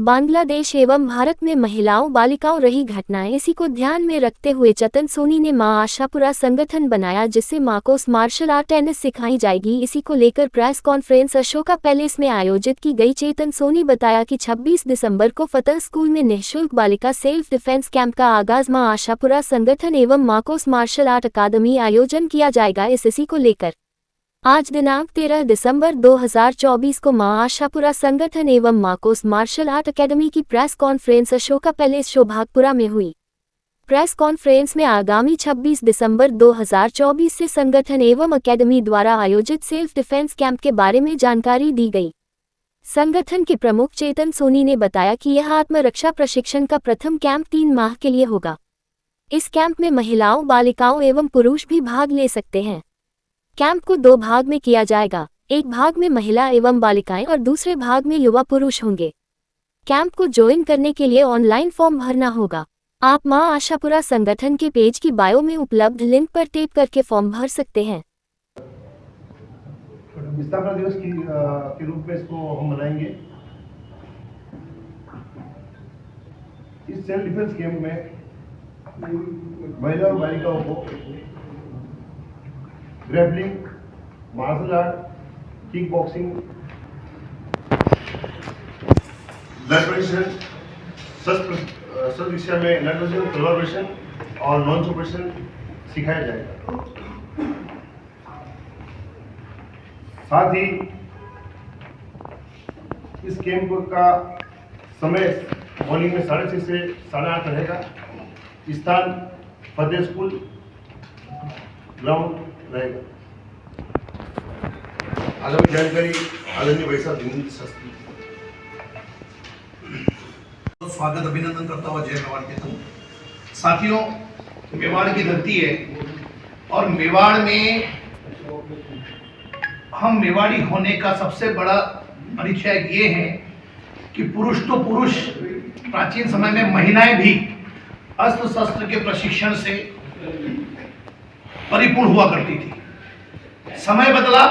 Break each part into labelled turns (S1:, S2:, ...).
S1: बांग्लादेश एवं भारत में महिलाओं बालिकाओं रही घटनाएं, इसी को ध्यान में रखते हुए चेतन सोनी ने मां आशापुरा संगठन बनाया, जिससे माकोस मार्शल आर्ट टेनिस सिखाई जाएगी। इसी को लेकर प्रेस कॉन्फ्रेंस अशोका पैलेस में आयोजित की गई। चेतन सोनी बताया कि 26 दिसंबर को फतह स्कूल में निःशुल्क बालिका सेल्फ डिफेंस कैंप का आगाज मां आशापुरा संगठन एवं माकोस मार्शल आर्ट अकादमी आयोजन किया जाएगा। इसी को लेकर आज दिनांक 13 दिसंबर 2024 को मां आशापुरा संगठन एवं माकोस मार्शल आर्ट अकेडमी की press conference Ashoka palace Shobhagpura में हुई। प्रेस कॉन्फ्रेंस में आगामी 26 दिसंबर 2024 से संगठन एवं अकेडमी द्वारा आयोजित सेल्फ डिफेंस कैंप के बारे में जानकारी दी गई। संगठन के प्रमुख चेतन सोनी ने बताया कि यह आत्मरक्षा प्रशिक्षण का प्रथम कैंप 3 माह के लिए होगा। इस कैंप में महिलाओं, बालिकाओं एवं पुरुष भी भाग ले सकते हैं। कैंप को 2 भाग में किया जाएगा। एक भाग में महिला एवं बालिकाएं और दूसरे भाग में युवा पुरुष होंगे। कैंप को ज्वाइन करने के लिए ऑनलाइन फॉर्म भरना होगा। आप मां आशापुरा संगठन के पेज की बायो में उपलब्ध लिंक पर टैप करके फॉर्म भर सकते हैं।
S2: स्थापना दिवस के रूप में इसको हम मनाएंगे। इस सेल्फ डिफेंस कैंप में महिला और बालिकाओं को grappling, martial art, kick boxing, blood pressure, शस्त्र दिशा में नर्वेशन, कोलैबोरेशन और नॉन सुपरेशन सिखाया जाएगा। साथ ही इस कैंप का समय मॉर्निंग में 6:30 से 8:30 रहेगा। स्थान फतेह स्कूल ग्राउंड रहेगा। आगामी जानकारी आदरणीय वैशाख शास्त्री।
S3: तो स्वागत अभिनंदन करता हुआ जय मेवाड़ कहता हूँ। साथियों, मेवाड़ की धरती है और मेवाड़ में हम मेवाड़ी होने का सबसे बड़ा परिचय ये है कि पुरुष तो पुरुष, प्राचीन समय में महिलाएं भी अस्त्र शस्त्र के प्रशिक्षण से परिपूर्ण हुआ करती थी। समय बदला,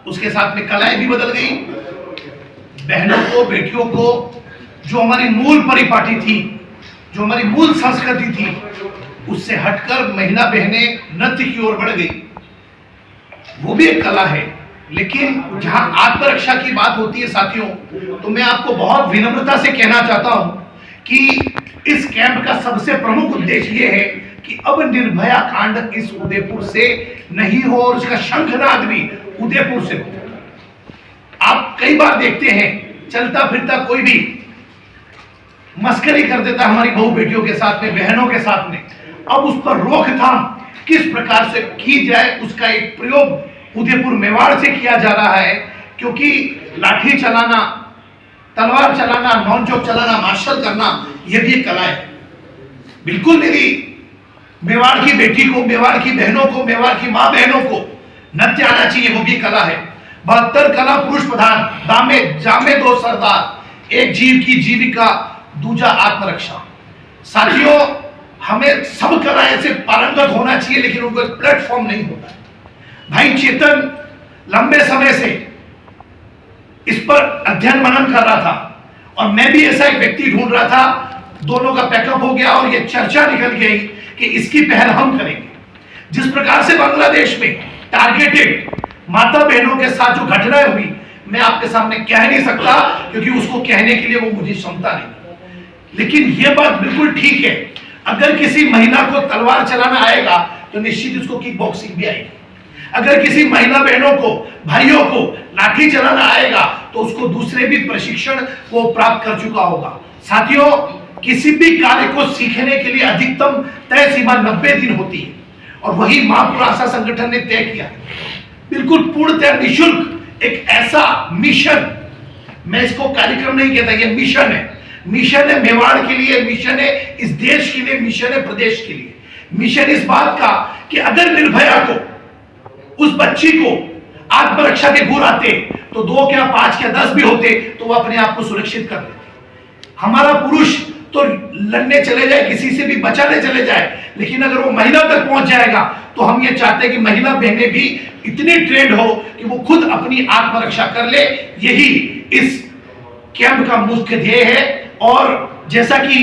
S3: उसके साथ में कलाएं भी बदल गई। बहनों को, बेटियों को जो हमारी मूल परिपाटी थी, जो हमारी मूल संस्कृति थी, उससे हटकर महिला बहनें नृत्य की ओर बढ़ गई। वो भी एक कला है, लेकिन जहां आत्मरक्षा की बात होती है साथियों, तो मैं आपको बहुत विनम्रता से कहना चाहता हूं कि इस कैंप का सबसे प्रमुख उद्देश्य ये है कि अब निर्भया कांड इस उदयपुर से नहीं हो और उसका शंखनाद भी उदयपुर से हो। आप कई बार देखते हैं चलता फिरता कोई भी मस्करी कर देता हमारी बहू बेटियों के साथ में, बहनों के साथ में। अब उस पर रोकथाम किस प्रकार से की जाए, उसका एक प्रयोग उदयपुर मेवाड़ से किया जा रहा है। क्योंकि लाठी चलाना, तलवार चलाना, नॉनचोक चलाना, मार्शल करना, यह भी एक कला है। बिल्कुल मेरी मेवाड़ की बेटी को, मेवाड़ की बहनों को, मेवाड़ की मां बहनों को नृत्य आना चाहिए, वो भी कला है। 72 कला पुरुष प्रधान, दामे जामे 2 सरदार, एक जीव की जीविका, दूजा आत्मरक्षा। साथियों, हमें सब कलाएं से पारंगत होना चाहिए, लेकिन उनको एक प्लेटफॉर्म नहीं होता। भाई चेतन लंबे समय से इस पर अध्ययन मनन कर रहा था और मैं भी ऐसा एक व्यक्ति ढूंढ रहा था। दोनों का पैकअप हो गया और यह चर्चा निकल गई कि इसकी पहल हम करेंगे। जिस प्रकार से बांग्लादेश में टारगेटेड माता बहनों के साथ जो घटनाएं हुई, मैं आपके सामने कह नहीं सकता, क्योंकि उसको कहने के लिए वो मुझे क्षमता नहीं। लेकिन यह बात बिल्कुल ठीक है, अगर किसी महिला को तलवार चलाना आएगा तो निश्चित उसको किक बॉक्सिंग भी आएगी। अगर किसी महिला बहनों को, भाइयों को लाठी चलाना आएगा तो उसको दूसरे भी प्रशिक्षण वो प्राप्त कर चुका होगा। साथियों, किसी भी कार्य को सीखने के लिए अधिकतम तय सीमा 90 दिन होती है और वही महापुरा आशा संगठन ने तय किया। बिल्कुल पूर्णतः निःशुल्क एक ऐसा मिशन, मैं इसको कार्यक्रम नहीं कहता, यह मिशन है। मिशन है मेवाड़ के लिए, मिशन है इस देश के लिए, मिशन है प्रदेश के लिए। मिशन इस बात का कि अगर निर्भया को, उस बच्ची को आत्मरक्षा के गुण आते तो 2 क्या 5 क्या 10 भी होते तो वो अपने आप को सुरक्षित कर लेते। हमारा पुरुष तो लड़ने चले जाए, किसी से भी बचाने चले जाए, लेकिन अगर वो महिला तक पहुंच जाएगा तो हम ये चाहते हैं कि महिला बहनें भी इतनी ट्रेंड हो कि वो खुद अपनी आत्मरक्षा कर ले। यही इस कैंप का मुख्य ध्येय है और जैसा कि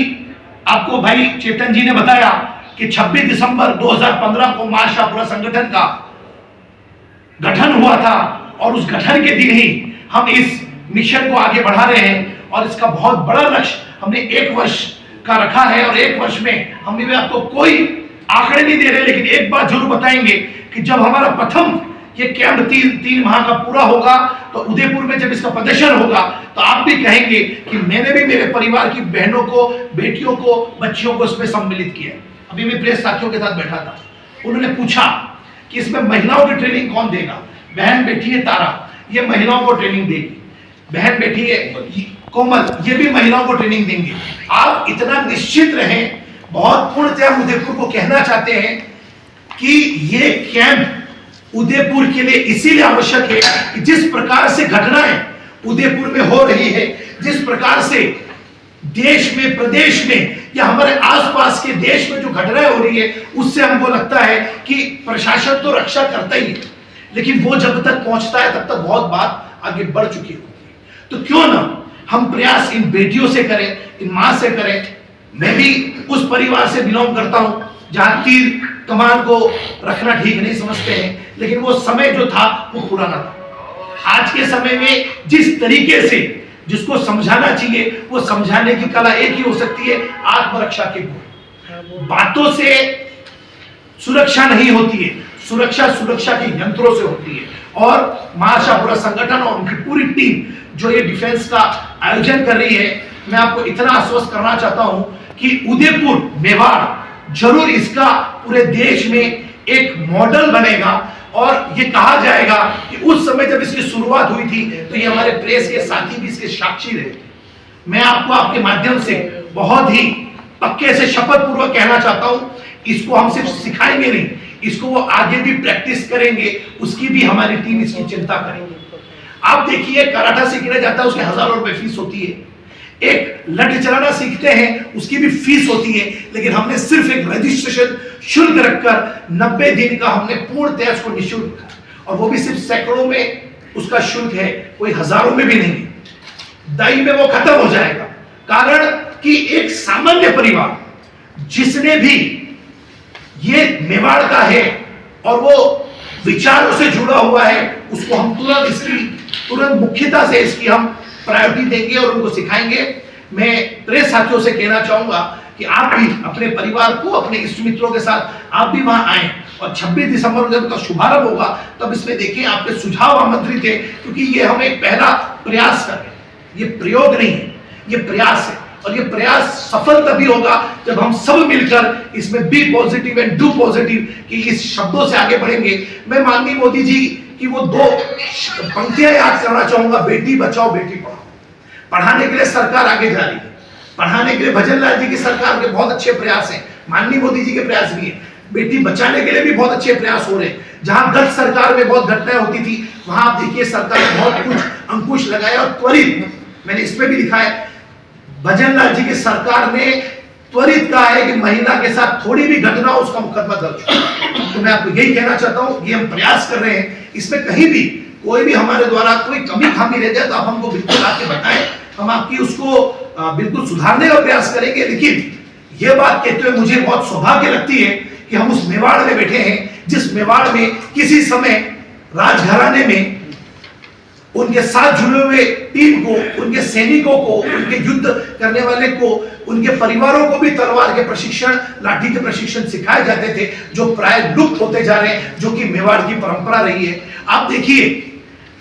S3: आपको भाई चेतन जी ने बताया कि 26 दिसंबर 2015 को मां आशापुरा संगठन का गठन हुआ था और उस गठन के दिन ही हम इस मिशन को आगे बढ़ा रहे हैं और इसका बहुत बड़ा लक्ष्य हमने 1 वर्ष का रखा है और 1 वर्ष में हम भी आपको कोई आंकड़े नहीं दे रहे, लेकिन एक बात जरूर बताएंगे कि जब हमारा प्रथम ये कैंप 3 माह का पूरा होगा तो उदयपुर में जब इसका प्रदर्शन होगा तो आप भी कहेंगे कि मैंने भी मेरे परिवार की बहनों को, बेटियों को, बच्चियों को इसमें सम्मिलित किया। अभी मैं प्रेस साथियों के साथ बैठा था, उन्होंने पूछा कि इसमें महिलाओं की ट्रेनिंग कौन देगा। बहन बैठी है तारा, ये महिलाओं को ट्रेनिंग देगी। बहन बैठी है कोमल, ये भी महिलाओं को ट्रेनिंग देंगे। आप इतना निश्चित रहें, बहुत पूर्णतया उदयपुर को कहना चाहते हैं कि ये कैंप उदयपुर के लिए इसीलिए आवश्यक है कि जिस प्रकार से घटनाएं उदयपुर में हो रही है, जिस प्रकार से देश में, प्रदेश में या हमारे आसपास के देश में जो घटनाएं हो रही है, उससे हमको लगता है कि प्रशासन तो रक्षा करता ही है, लेकिन वो जब तक पहुंचता है तब तक बहुत बात आगे बढ़ चुकी होती है। तो क्यों ना हम प्रयास इन बेटियों से करें, इन मां से करें। मैं भी उस परिवार से बिलोंग करता हूं जहां तीर कमान को रखना ठीक नहीं समझते हैं, लेकिन वो समय जो था वो पुराना था। आज के समय में जिस तरीके से जिसको समझाना चाहिए वो समझाने की कला एक ही हो सकती है, आत्मरक्षा के गुण। बातों से सुरक्षा नहीं होती है, सुरक्षा के यंत्रों से होती है। और मां आशापुरा संगठन और उनकी पूरी टीम जो ये डिफेंस का आयोजन कर रही है, मैं आपको इतना आश्वस्त करना चाहता हूं कि उदयपुर, मेवाड़ जरूर इसका पूरे देश में एक मॉडल बनेगा। और ये कहा जाएगा कि उस समय जब इसकी शुरुआत हुई थी तो ये हमारे प्रेस के साथी भी इसके साक्षी रहे। मैं आपको आपके माध्यम से बहुत ही पक्के से शपथ पूर्वक कहना चाहता हूं, इसको हम सिर्फ सिखाएंगे नहीं, इसको वो आगे भी प्रैक्टिस करेंगे, उसकी भी हमारी टीम इसकी चिंता करेंगे। आप देखिए, कराटा सीखने जाता है उसके हजारों रुपए फीस होती है, एक लठ चलाना सीखते हैं उसकी भी फीस होती है, लेकिन हमने सिर्फ एक रजिस्ट्रेशन शुल्क रखकर 90 दिन का हमने पूर्णतया उसको निःशुल्क रखा, और वो भी सिर्फ सैकड़ों में उसका शुल्क है, कोई हजारों में भी नहीं। दाई में वो खत्म हो जाएगा, कारण कि एक सामान्य परिवार जिसने भी ये मेवाड़ का है और वो विचारों से जुड़ा हुआ है, उसको हम तुरंत मुख्यता से इसकी हम प्रायोरिटी देंगे और उनको सिखाएंगे। मैं प्रेस साथियों से कहना चाहूंगा कि आप भी अपने परिवार को, अपने इष्ट मित्रों के साथ आप भी वहां आए, और 26 दिसंबर को जब इसका शुभारंभ होगा तब इसमें देखिए आपके सुझाव आमंत्रित है, क्योंकि ये हम एक पहला प्रयास कर रहे हैं। ये प्रयोग नहीं है, ये प्रयास है, और ये प्रयास सफल तभी होगा जब हम सब मिलकर इसमें be positive and do positive की इस शब्दों से आगे बढ़ेंगे। मैं माननीय मोदी जी की वो 2 पंक्तियां याद करना चाहूंगा, बेटी बचाओ बेटी पढ़ाओ। पढ़ाने के लिए सरकार आगे जा रही है, पढ़ाने के लिए भजन लाल जी की सरकार के बहुत अच्छे प्रयास हैं, माननीय मोदी जी के प्रयास भी हैं। बेटी बचाने के लिए भी बहुत अच्छे प्रयास हो रहे हैं। जहां गत सरकार में बहुत घटनाएं होती थी, वहां आप देखिए सरकार ने बहुत कुछ अंकुश लगाया और त्वरित, मैंने इसमें भी लिखा है, भजन लाल जी की सरकार ने त्वरित कहा है कि महिला के साथ थोड़ी भी घटना हो उसका मुकदमा दर्ज हो। तो मैं आपको यही कहना चाहता हूं, ये हम प्रयास कर रहे हैं, इसमें कहीं भी कोई भी हमारे द्वारा कोई कमी खामी रह जाए तो आप हमको बिल्कुल आके बताएं, हम आपकी उसको बिल्कुल सुधारने का प्रयास करेंगे। लेकिन यह बात कहते हुए मुझे बहुत सौभाग्य लगती है कि हम उस मेवाड़ में बैठे हैं जिस मेवाड़ में किसी समय राजघराने में उनके साथ जुड़े हुए टीम को, उनके सैनिकों को, उनके युद्ध करने वाले को, उनके परिवारों को भी तलवार के प्रशिक्षण, लाठी के प्रशिक्षण सिखाए जाते थे, जो प्राय लुप्त होते जा रहे हैं, जो कि मेवाड़ की परंपरा रही है। आप देखिए,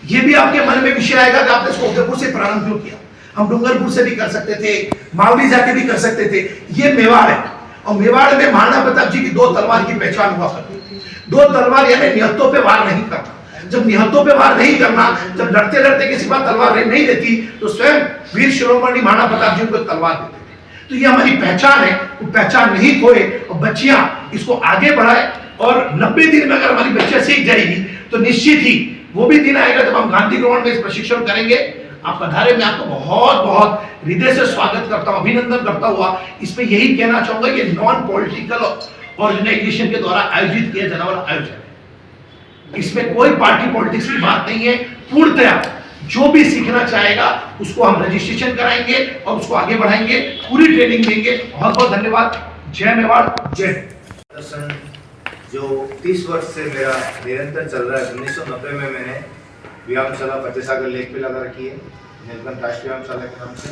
S3: ये भी आपके मन में विषय आएगा कि आपने इसको उदयपुर से प्रारंभ क्यों किया। हम डूंगरपुर से भी कर सकते थे, मावली जाके भी कर सकते थे। ये मेवाड़ है, और मेवाड़ में महाराणा प्रताप जी की 2 तलवार की पहचान हुआ करती थी। 2 तलवार यानी निहत्तों पे वार नहीं करना। जब निहत्तों पे वार नहीं करना, जब लड़ते लड़ते किसी बात तलवार नहीं देती, तो स्वयं वीर शिरोमणि महाराणा प्रताप जी को तलवार देते थे। तो ये हमारी पहचान है, वो पहचान नहीं खोए, और बच्चियां इसको आगे बढ़ाए। और 90 दिन में अगर हमारी बच्चियां सीख जाएगी तो निश्चित ही वो भी दिन आएगा जब हम गांधी ग्राउंड में इस प्रशिक्षण करेंगे। आप पधारे, मैं आपको बहुत बहुत हृदय से स्वागत करता हूं, अभिनंदन करता हुआ इसमें यही कहना चाहूंगा कि नॉन पॉलिटिकल ऑर्गेनाइजेशन के द्वारा आयोजित किया जाने वाला आयोजन है। इसमें कोई पार्टी पॉलिटिक्स की बात नहीं है, पूर्णतया जो भी सीखना चाहेगा उसको हम रजिस्ट्रेशन कराएंगे और उसको आगे बढ़ाएंगे, पूरी ट्रेनिंग देंगे। बहुत बहुत धन्यवाद। जय मेवाड़, जय।
S4: प्रदर्शन जो 30 वर्ष से मेरा निरंतर चल रहा है। 1990 में मैंने व्यायामशाला फतेहसागर लेक पे लगा रखी है, नीलकंठ राष्ट्रीय व्यायामशाला के नाम से।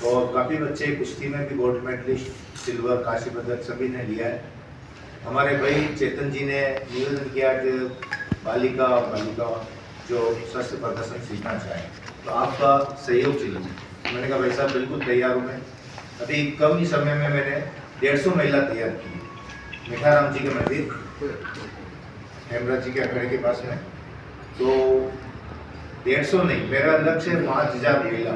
S4: और काफ़ी बच्चे कुश्ती में भी गोल्ड मेडलिस्ट, सिल्वर, कांस्य पदक सभी ने लिया है। हमारे भाई चेतन जी ने निवेदन किया कि बालिका जो शस्त्र प्रदर्शन सीखना चाहे तो आपका सहयोग चाहिए। मैंने कहा भाई साहब बिल्कुल तैयार हूँ मैं। अभी कम ही समय में मैंने 150 महिला तैयार की मिठाराम जी के मंदिर, हेमराज जी के अखाड़े के पास में। तो 150 नहीं, मेरा लक्ष्य है 5000 महिला।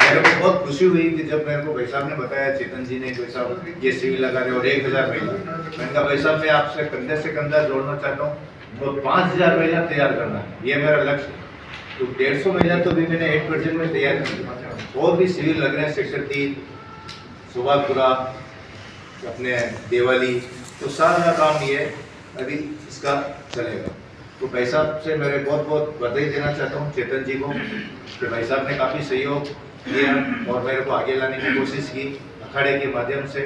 S4: मेरे को बहुत खुशी हुई कि जब मेरे को भाई साहब ने बताया, चेतन जी ने, भाई साहब ये शिविर लगा रहे और 1000 महिला। मैंने कहा भाई साहब मैं आपसे कंधे से कंधा जोड़ना चाहता हूँ और 5000 महिला तैयार करना, ये मेरा लक्ष्य है। तो 150 महिला तो भी मैंने 8% में तैयार की। और भी शिविर लग रहे हैं, सेक्टर 3, सुभागपुरा, अपने देवाली, तो सारा काम ये अभी इसका चलेगा। तो भाई साहब से मेरे बहुत बहुत बधाई देना चाहता हूँ चेतन जी को कि भाई साहब ने काफ़ी सहयोग दिया और मेरे को आगे लाने की कोशिश की अखाड़े के माध्यम से।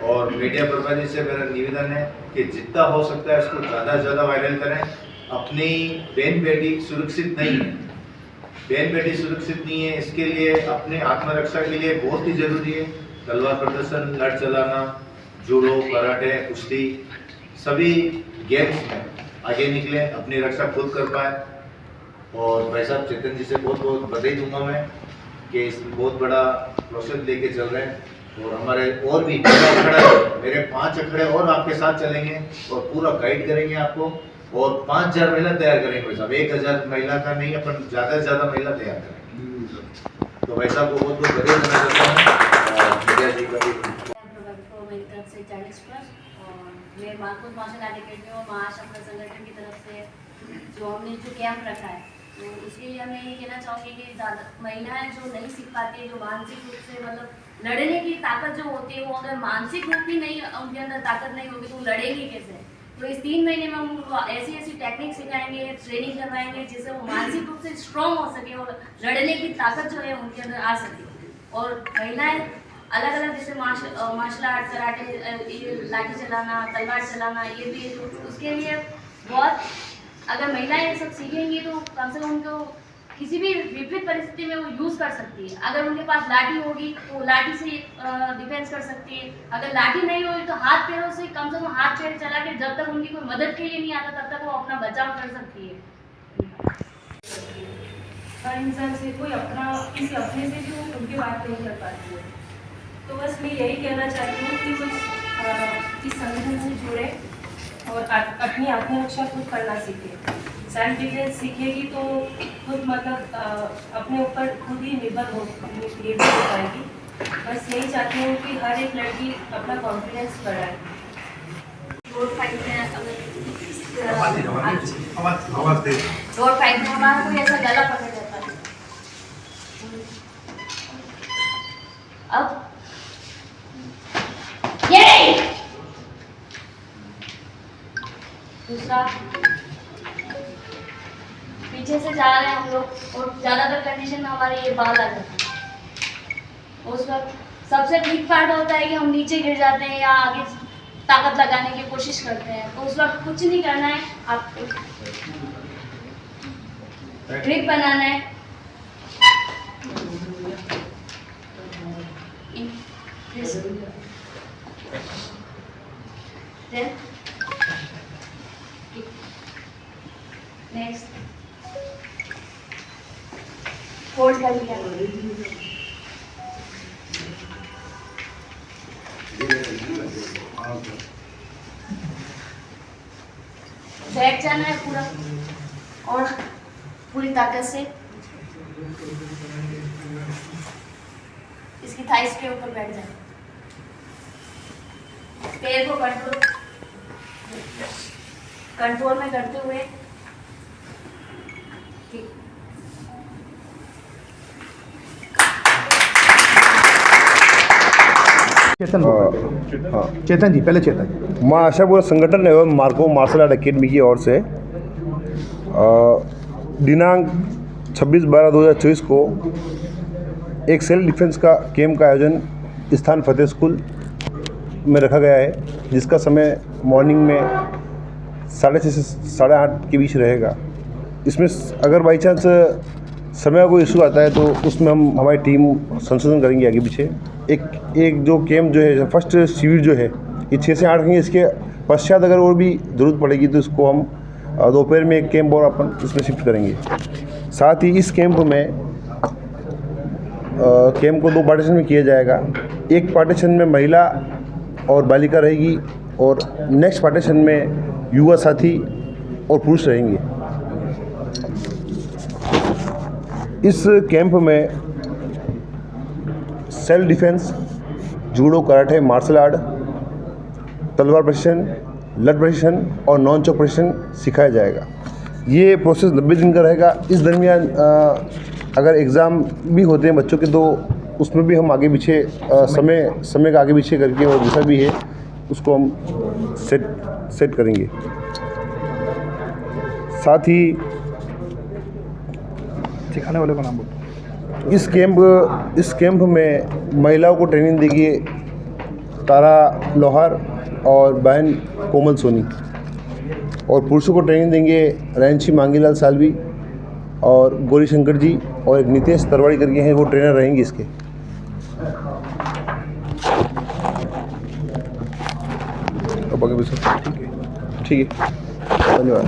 S4: और मीडिया प्रभारी से मेरा निवेदन है कि जितना हो सकता है इसको ज़्यादा से ज़्यादा वायरल करें। अपनी बहन बेटी सुरक्षित नहीं है, बहन बेटी सुरक्षित नहीं है, इसके लिए अपने आत्मरक्षा के लिए बहुत ही ज़रूरी है तलवार प्रदर्शन, लड़ चलाना, जूडो, कराटे, कुश्ती, सभी गेम्स में आगे निकले, अपनी रक्षा खुद कर पाए। और भाई साहब चेतन जी से बहुत बहुत बधाई दूंगा मैं कि इस बहुत बड़ा प्रोसेस लेके चल रहे हैं। और हमारे और भी मेरे 5 अखाड़े और आपके साथ चलेंगे और पूरा गाइड करेंगे आपको। और 5000 महिला तैयार करेंगे भाई साहब, 1000 महिला का नहीं, अपन ज़्यादा से ज़्यादा महिला तैयार करेंगे। तो भाई साहब को बहुत बहुत बधाई देना चाहता हूँ और मीडिया जी का भी
S5: मेरी तरफ से 40 प्लस। और मैं मार्कोस मार्शल आर्ट अकेडमी और महाआशापुरा संगठन की तरफ से जो हमने जो कैंप रखा है, तो उसके लिए मैं ये कहना चाहूँगी कि ज़्यादा महिलाएं जो नहीं सीख पाती है, जो मानसिक रूप से मतलब लड़ने की ताकत जो होती है, वो अगर मानसिक रूप भी नहीं, उनके अंदर ताकत नहीं होगी तो वो लड़ेंगी कैसे। तो इस 3 महीने में हम उनको ऐसी ऐसी टेक्निक सिखाएंगे, ट्रेनिंग करवाएंगे जिससे वो मानसिक रूप से स्ट्रॉन्ग हो सके और लड़ने की ताकत जो है उनके अंदर आ सके। और महिलाएं अलग अलग जैसे मार्शल आर्ट, कराटे, लाठी चलाना, तलवार चलाना, ये भी उसके लिए बहुत, अगर महिलाएं ये सब सीखेंगी तो कम से कम उनको किसी भी विपरीत परिस्थिति में वो यूज़ कर सकती है। अगर उनके पास लाठी होगी तो लाठी से डिफेंस कर सकती है, अगर लाठी नहीं होगी तो हाथ पैरों से कम हाथ पैर चला के जब तक उनकी कोई मदद के लिए नहीं आता तब तक वो अपना बचाव कर सकती है।
S6: हर इंसान से कोई अपना किसी अपने से भी वो उनकी बात नहीं कर पाती है। तो बस मैं यही कहना चाहती हूँ कि कुछ इस संगठन से जुड़े और अपनी आत्मरक्षा खुद करना सीखे। सेल्फ डिफेंस सीखेगी तो खुद मतलब अपने ऊपर खुद ही निर्भर हो पाएगी। बस यही चाहती हूँ कि हर एक लड़की अपना कॉन्फिडेंस बढ़ाए।
S5: रोड फाइट में हमारा कोई ऐसा गला पकड़ जाता है, अब ये दूसरा पीछे से जा रहे हैं हम लोग और ज़्यादातर कंडीशन में हमारे ये बाल आ जाते हैं। उस वक्त सबसे ठीक पार्ट होता है कि हम नीचे गिर जाते हैं या आगे ताकत लगाने की कोशिश करते हैं। तो उस वक्त कुछ नहीं करना है, आपको ग्रिप बनाना है, नेक्स्ट होल्ड कर लिया, बैठ जाना है पूरा और पूरी ताकत से इसकी थाइस के ऊपर बैठ जाना, पैर को कंट्रोल में करते हुए। ठीक,
S3: चेतन जी पहले चेतन।
S2: माँ आशापुरा संगठन एवं मार्को मार्शल आर्ट अकेडमी की ओर से दिनांक 26/12/2024 को एक सेल्फ डिफेंस का कैंप का आयोजन स्थान फतेह स्कूल में रखा गया है, जिसका समय मॉर्निंग में 6:30 से 8:30 के बीच रहेगा। इसमें अगर बाई चांस समय का कोई इशू आता है तो उसमें हम हमारी टीम संशोधन करेंगे आगे पीछे। एक जो कैंप जो है, फर्स्ट शिविर जो है ये 6 से 8 रहेंगे। इसके पश्चात अगर और भी ज़रूरत पड़ेगी तो इसको हम दोपहर में एक कैंप और अपन इसमें शिफ्ट करेंगे। साथ ही इस कैंप को 2 पार्टीशन में किया जाएगा। एक पार्टीशन में महिला और बालिका रहेगी और नेक्स्ट पार्टीशन में युवा साथी और पुरुष रहेंगे। इस कैंप में self defence, judo, karate, martial art, तलवार प्रशिक्षण, लठ प्रशिक्षण और नॉन चौक प्रशिक्षण सिखाया जाएगा। ये प्रोसेस 90 दिन का रहेगा। इस दरमियान अगर एग्ज़ाम भी होते हैं बच्चों के तो उसमें भी हम आगे पीछे समय का आगे पीछे करके और जैसा भी है उसको हम सेट करेंगे। साथ ही
S7: सिखाने वाले का नाम बोलो।
S2: इस कैंप में महिलाओं को ट्रेनिंग देगी तारा लोहार और बहन कोमल सोनी, और पुरुषों को ट्रेनिंग देंगे रैंची मांगीलाल सालवी और गौरी शंकर जी, और एक नितेश तरवाड़ी करके हैं, वो ट्रेनर रहेंगे इसके। ठीक है, धन्यवाद।